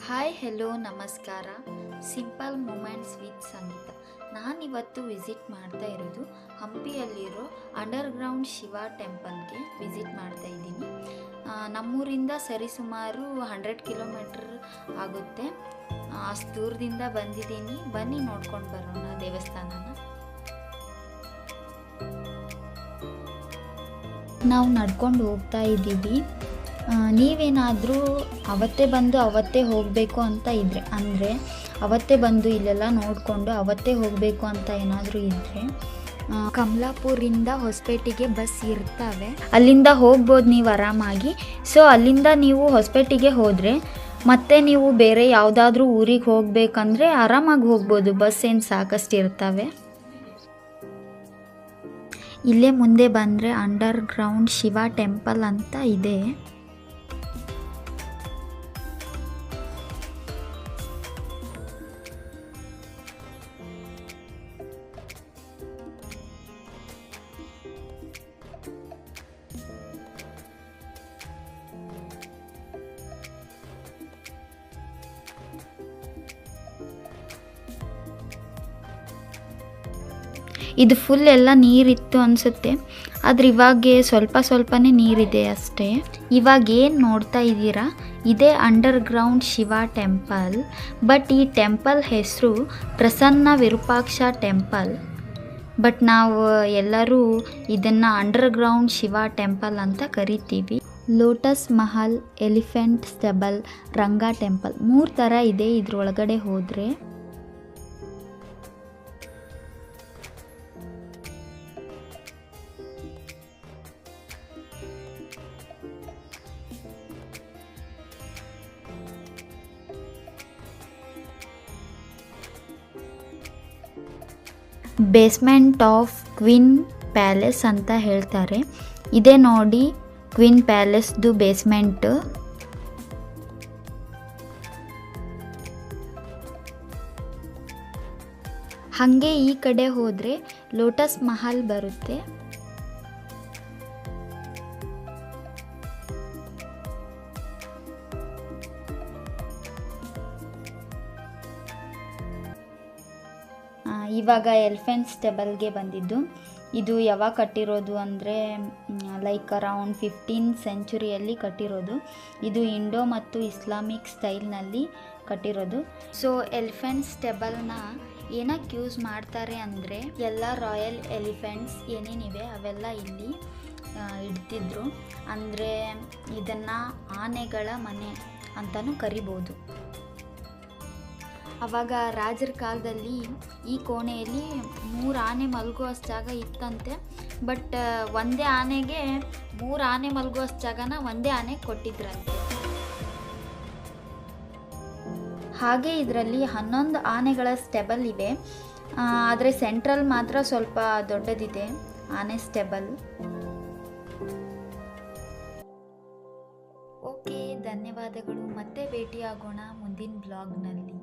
Hi hello ನಮಸ್ಕಾರ. Simple moments with ಸಂಗೀತ. ನಾನಿವತ್ತು visit ಮಾಡ್ತಾ ಇರೋದು ಹಂಪಿಯಲ್ಲಿರೋ ಅಂಡರ್ಗ್ರೌಂಡ್ ಶಿವ ಟೆಂಪಲ್ಗೆ ವಿಸಿಟ್ ಮಾಡ್ತಾ ಇದ್ದೀನಿ. ನಮ್ಮೂರಿಂದ ಸರಿಸುಮಾರು 100 ಕಿಲೋಮೀಟ್ರ್ ಆಗುತ್ತೆ. ಅಷ್ಟು ದೂರದಿಂದ ಬಂದಿದ್ದೀನಿ. ಬನ್ನಿ ನೋಡ್ಕೊಂಡು ಬರೋಣ ದೇವಸ್ಥಾನನ. ನಾವು ನಡ್ಕೊಂಡು ಹೋಗ್ತಾ ಇದ್ದೀವಿ. ನೀವೇನಾದರೂ ಅವತ್ತೇ ಬಂದು ಅವತ್ತೇ ಹೋಗಬೇಕು ಅಂತ ಇದ್ದರೆ, ಅಂದರೆ ಅವತ್ತೇ ಬಂದು ಇಲ್ಲೆಲ್ಲ ನೋಡಿಕೊಂಡು ಅವತ್ತೇ ಹೋಗಬೇಕು ಅಂತ ಏನಾದರೂ ಇದ್ದರೆ, ಕಮಲಾಪುರಿಂದ ಹೊಸಪೇಟೆಗೆ ಬಸ್ ಇರ್ತವೆ, ಅಲ್ಲಿಂದ ಹೋಗ್ಬೋದು ನೀವು ಆರಾಮಾಗಿ. ಸೊ ಅಲ್ಲಿಂದ ನೀವು ಹೊಸಪೇಟೆಗೆ ಹೋದರೆ ಮತ್ತೆ ನೀವು ಬೇರೆ ಯಾವುದಾದ್ರೂ ಊರಿಗೆ ಹೋಗಬೇಕಂದ್ರೆ ಆರಾಮಾಗಿ ಹೋಗ್ಬೋದು. ಬಸ್ ಏನು ಸಾಕಷ್ಟು ಇರ್ತವೆ. ಇಲ್ಲೇ ಮುಂದೆ ಬಂದರೆ ಅಂಡರ್ಗ್ರೌಂಡ್ ಶಿವ ಟೆಂಪಲ್ ಅಂತ ಇದೆ. ಇದು ಫುಲ್ ಎಲ್ಲ ನೀರಿತ್ತು ಅನಿಸುತ್ತೆ, ಆದರೆ ಇವಾಗ ಸ್ವಲ್ಪನೇ ನೀರಿದೆ ಅಷ್ಟೇ. ಇವಾಗ ಏನು ನೋಡ್ತಾ ಇದ್ದೀರಾ, ಇದೇ ಅಂಡರ್ಗ್ರೌಂಡ್ ಶಿವ ಟೆಂಪಲ್. ಬಟ್ ಈ ಟೆಂಪಲ್ ಹೆಸರು ಪ್ರಸನ್ನ ವಿರೂಪಾಕ್ಷ ಟೆಂಪಲ್. ಬಟ್ ನಾವು ಎಲ್ಲರೂ ಇದನ್ನು ಅಂಡರ್ಗ್ರೌಂಡ್ ಶಿವ ಟೆಂಪಲ್ ಅಂತ ಕರಿತೀವಿ. ಲೋಟಸ್ ಮಹಲ್, ಎಲಿಫೆಂಟ್ ಸ್ಟೆಬಲ್, ರಂಗ ಟೆಂಪಲ್ 3 ಥರ ಇದೆ ಇದ್ರೊಳಗಡೆ ಹೋದರೆ. ಬೇಸ್ಮೆಂಟ್ ಆಫ್ ಕ್ವೀನ್ ಪ್ಯಾಲೇಸ್ ಅಂತ ಹೇಳ್ತಾರೆ. ಇದೇ ನೋಡಿ ಕ್ವೀನ್ ಪ್ಯಾಲೇಸ್ದು ಬೇಸ್ಮೆಂಟ್. ಹಾಗೆ ಈ ಕಡೆ ಹೋದರೆ ಲೋಟಸ್ ಮಹಲ್ ಬರುತ್ತೆ. ಇವಾಗ ಎಲಿಫೆಂಟ್ ಸ್ಟೆಬಲ್ಗೆ ಬಂದಿದ್ದು. ಇದು ಯಾವಾಗ ಕಟ್ಟಿರೋದು ಅಂದರೆ ಲೈಕ್ ಅರೌಂಡ್ 15th ಸೆಂಚುರಿಯಲ್ಲಿ ಕಟ್ಟಿರೋದು. ಇದು ಇಂಡೋ ಮತ್ತು ಇಸ್ಲಾಮಿಕ್ ಸ್ಟೈಲ್ನಲ್ಲಿ ಕಟ್ಟಿರೋದು. ಸೊ ಎಲಿಫೆಂಟ್ ಸ್ಟೆಬಲ್ನ ಏನಕ್ಕೆ ಯೂಸ್ ಮಾಡ್ತಾರೆ ಅಂದರೆ, ಎಲ್ಲ ರಾಯಲ್ ಎಲಿಫೆಂಟ್ಸ್ ಏನೇನಿವೆ ಅವೆಲ್ಲ ಇಲ್ಲಿ ಇಡ್ತಿದ್ರು. ಅಂದರೆ ಇದನ್ನು ಆನೆಗಳ ಮನೆ ಅಂತಲೂ ಕರಿಬೋದು. ಆವಾಗ ರಾಜರ ಕಾಲದಲ್ಲಿ ಈ ಕೋಣೆಯಲ್ಲಿ 3 ಆನೆ ಮಲಗುವಷ್ಟು ಜಾಗ ಇತ್ತಂತೆ. ಬಟ್ ಒಂದೇ ಆನೆಗೆ 3 ಆನೆ ಮಲಗುವಷ್ಟು ಜಾಗನ ಒಂದೇ ಆನೆಗೆ ಕೊಟ್ಟಿದ್ರಂತೆ. ಹಾಗೆ ಇದರಲ್ಲಿ 11 ಆನೆಗಳ ಸ್ಟೆಬಲ್ ಇವೆ, ಆದರೆ ಸೆಂಟ್ರಲ್ ಮಾತ್ರ ಸ್ವಲ್ಪ ದೊಡ್ಡದಿದೆ ಆನೆ ಸ್ಟೆಬಲ್. ಓಕೆ, ಧನ್ಯವಾದಗಳು. ಮತ್ತೆ ಭೇಟಿಯಾಗೋಣ ಮುಂದಿನ ಬ್ಲಾಗ್ನಲ್ಲಿ.